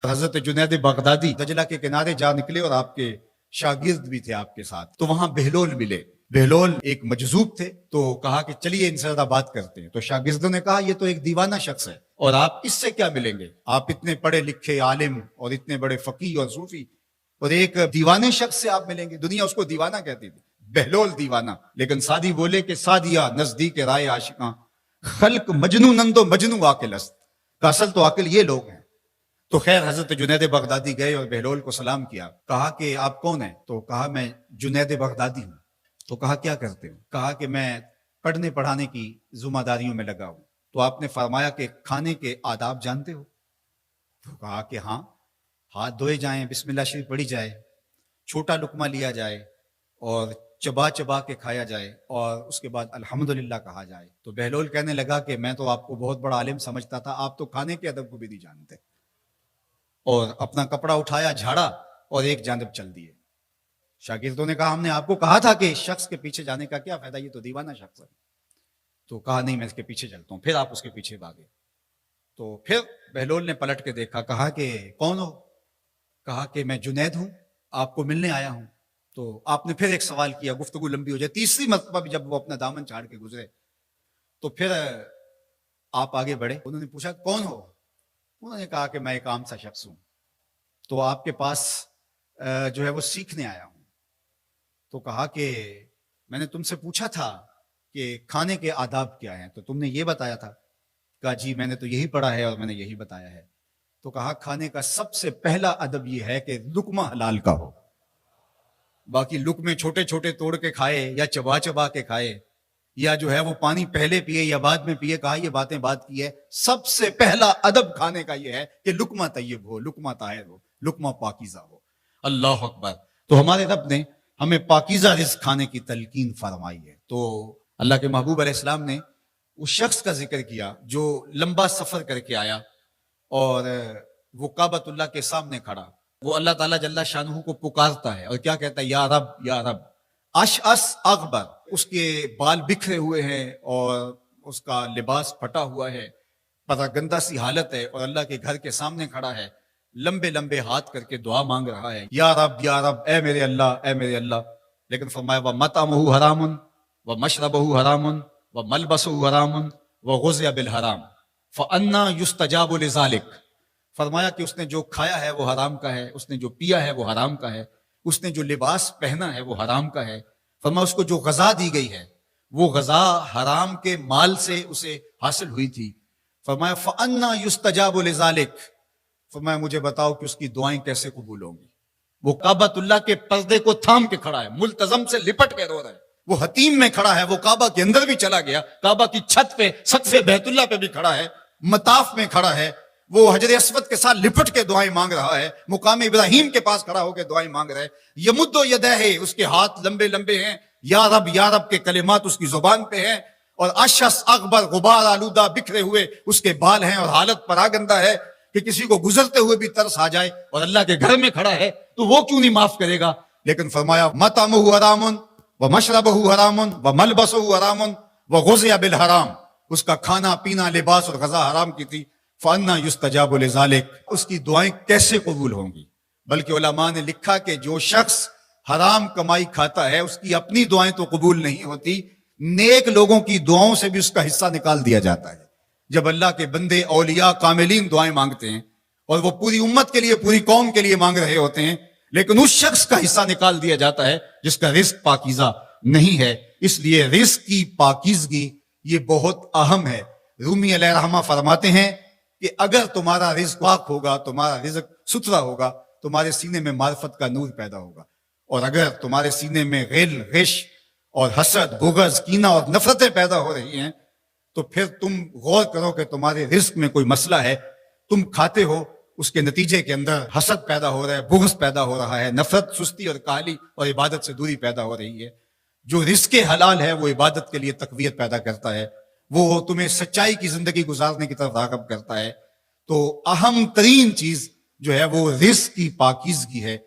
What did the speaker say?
حضرت جنید بغدادی دجلہ کے کنارے جا نکلے اور آپ کے شاگرد بھی تھے آپ کے ساتھ، تو وہاں بہلول ملے۔ بہلول ایک مجذوب تھے، تو کہا کہ چلیے ان سے زیادہ بات کرتے ہیں۔ تو شاگردوں نے کہا یہ تو ایک دیوانہ شخص ہے اور آپ اس سے کیا ملیں گے، آپ اتنے پڑھے لکھے عالم اور اتنے بڑے فقیہ اور صوفی، اور ایک دیوانے شخص سے آپ ملیں گے؟ دنیا اس کو دیوانہ کہتی تھی، بہلول دیوانہ۔ لیکن سادی بولے کہ سادیا نزدیک رائے عاشقاں، خلق مجنونند و مجنو عاقل است، کہ اصل تو عاقل یہ لوگ ہیں۔ تو خیر حضرت جنید بغدادی گئے اور بہلول کو سلام کیا، کہا کہ آپ کون ہیں؟ تو کہا میں جنید بغدادی ہوں۔ تو کہا کیا کرتے ہو؟ کہا کہ میں پڑھنے پڑھانے کی ذمہ داریوں میں لگا ہوں۔ تو آپ نے فرمایا کہ کھانے کے آداب جانتے ہو؟ تو کہا کہ ہاں، ہاتھ دھوئے جائیں، بسم اللہ شریف پڑھی جائے، چھوٹا لقمہ لیا جائے اور چبا چبا کے کھایا جائے، اور اس کے بعد الحمدللہ کہا جائے۔ تو بہلول کہنے لگا کہ میں تو آپ کو بہت بڑا عالم سمجھتا تھا، آپ تو کھانے کے ادب کو بھی نہیں جانتے۔ اور اپنا کپڑا اٹھایا، جھاڑا اور ایک جانب چل دیے۔ شاگردوں نے کہا ہم نے آپ کو کہا تھا کہ شخص کے پیچھے جانے کا کیا فائدہ، یہ تو دیوانہ شخص ہے۔ تو کہا نہیں، میں اس کے پیچھے چلتا ہوں۔ پھر آپ اس کے پیچھے بھاگے۔ تو پھر بہلول نے پلٹ کے دیکھا، کہا کہ کون ہو؟ کہا کہ میں جنید ہوں، آپ کو ملنے آیا ہوں۔ تو آپ نے پھر ایک سوال کیا، گفتگو لمبی ہو جائے۔ تیسری مرتبہ بھی جب وہ اپنا دامن چھاڑ کے گزرے تو پھر آپ آگے بڑھے۔ انہوں نے پوچھا کون ہو؟ انہوں نے کہا کہ میں ایک عام سا شخص ہوں، تو آپ کے پاس جو ہے وہ سیکھنے آیا ہوں۔ تو کہا کہ میں نے تم سے پوچھا تھا کہ کھانے کے آداب کیا ہیں، تو تم نے یہ بتایا تھا۔ کہا جی میں نے تو یہی پڑھا ہے اور میں نے یہی بتایا ہے۔ تو کہا کھانے کا سب سے پہلا ادب یہ ہے کہ لقمہ حلال کا ہو، باقی لقمے چھوٹے چھوٹے توڑ کے کھائے یا چبا چبا کے کھائے یا جو ہے وہ پانی پہلے پیے یا بعد میں پیے، کہا یہ باتیں بات کی ہے۔ سب سے پہلا ادب کھانے کا یہ ہے کہ لقمہ طیب ہو، لقمہ طاہر ہو، لقمہ پاکیزہ ہو۔ اللہ اکبر۔ تو ہمارے رب نے ہمیں پاکیزہ رزق کھانے کی تلقین فرمائی ہے۔ تو اللہ کے محبوب علیہ السلام نے اس شخص کا ذکر کیا جو لمبا سفر کر کے آیا اور وہ کعبۃ اللہ کے سامنے کھڑا، وہ اللہ تعالیٰ جل شانہ کو پکارتا ہے اور کیا کہتا ہے، یا رب یا رب۔ اشعث اغبر، اس کے بال بکھرے ہوئے ہیں اور اس کا لباس پھٹا ہوا ہے، پراگندہ سی حالت ہے، اور اللہ کے گھر کے سامنے کھڑا ہے، لمبے لمبے ہاتھ کر کے دعا مانگ رہا ہے، یا رب، اے میرے اللہ، اے میرے اللہ۔ لیکن فرمایا وَمَطْعَمُهُ حَرَامٌ وَمَشْرَبُهُ حَرَامٌ وَمَلْبَسُهُ حَرَامٌ وَغُذِّيَ بِالْحَرَامِ فَأَنَّىٰ يُسْتَجَابُ لِذَٰلِكَ۔ فرمایا کہ اس نے جو کھایا ہے وہ حرام کا ہے، اس نے جو پیا ہے وہ حرام کا ہے، اس نے جو لباس پہنا ہے وہ حرام کا ہے۔ فرمایا اس کو جو غذا دی گئی ہے وہ غذا حرام کے مال سے اسے حاصل ہوئی تھی۔ فرمایا فَأَنَّىٰ يُسْتَجَابُ لِذَٰلِكَ۔ فرمایا مجھے بتاؤ کہ اس کی دعائیں کیسے قبول ہوں گی۔ وہ کعبۃ اللہ کے پردے کو تھام کے کھڑا ہے، ملتزم سے لپٹ کے رو رہا ہے، وہ حتیم میں کھڑا ہے، وہ کعبہ کے اندر بھی چلا گیا، کعبہ کی چھت پہ سقف بیت اللہ پہ بھی کھڑا ہے، مطاف میں کھڑا ہے، وہ حجر اسود کے ساتھ لپٹ کے دعائیں مانگ رہا ہے، مقام ابراہیم کے پاس کھڑا ہو کے دعائیں مانگ رہا ہے۔ یمد یدہ، اس کے ہاتھ لمبے لمبے ہیں، یا رب کے کلمات اس کی زبان پہ ہیں، اور اشعث اغبر، غبار آلودہ بکھرے ہوئے اس کے بال ہیں، اور حالت پراگندہ ہے کہ کسی کو گزرتے ہوئے بھی ترس آ جائے، اور اللہ کے گھر میں کھڑا ہے تو وہ کیوں نہیں معاف کرے گا۔ لیکن فرمایا مطعمہ حرام ومشربہ حرام وملبسہ حرام وغذی بالحرام، اس کا کھانا پینا لباس اور غذا حرام کی تھی۔ فَأَنَّىٰ يُسْتَجَابُ لِذَٰلِكَ، اس کی دعائیں کیسے قبول ہوں گی؟ بلکہ علماء نے لکھا کہ جو شخص حرام کمائی کھاتا ہے اس کی اپنی دعائیں تو قبول نہیں ہوتی، نیک لوگوں کی دعاؤں سے بھی اس کا حصہ نکال دیا جاتا ہے۔ جب اللہ کے بندے اولیاء کاملین دعائیں مانگتے ہیں اور وہ پوری امت کے لیے، پوری قوم کے لیے مانگ رہے ہوتے ہیں، لیکن اس شخص کا حصہ نکال دیا جاتا ہے جس کا رزق پاکیزہ نہیں ہے۔ اس لیے رزق کی پاکیزگی یہ بہت اہم ہے۔ رومی علیہ الرحمہ فرماتے ہیں کہ اگر تمہارا رزق پاک ہوگا، تمہارا رزق ستھرا ہوگا، تمہارے سینے میں معرفت کا نور پیدا ہوگا، اور اگر تمہارے سینے میں غل، غش اور حسد، بغض، کینہ اور نفرتیں پیدا ہو رہی ہیں تو پھر تم غور کرو کہ تمہارے رزق میں کوئی مسئلہ ہے۔ تم کھاتے ہو، اس کے نتیجے کے اندر حسد پیدا ہو رہا ہے، بغض پیدا ہو رہا ہے، نفرت، سستی اور کاہلی اور عبادت سے دوری پیدا ہو رہی ہے۔ جو رزق حلال ہے وہ عبادت کے لیے تقویت پیدا کرتا ہے، وہ تمہیں سچائی کی زندگی گزارنے کی طرف راغب کرتا ہے۔ تو اہم ترین چیز جو ہے وہ رزق کی پاکیزگی ہے۔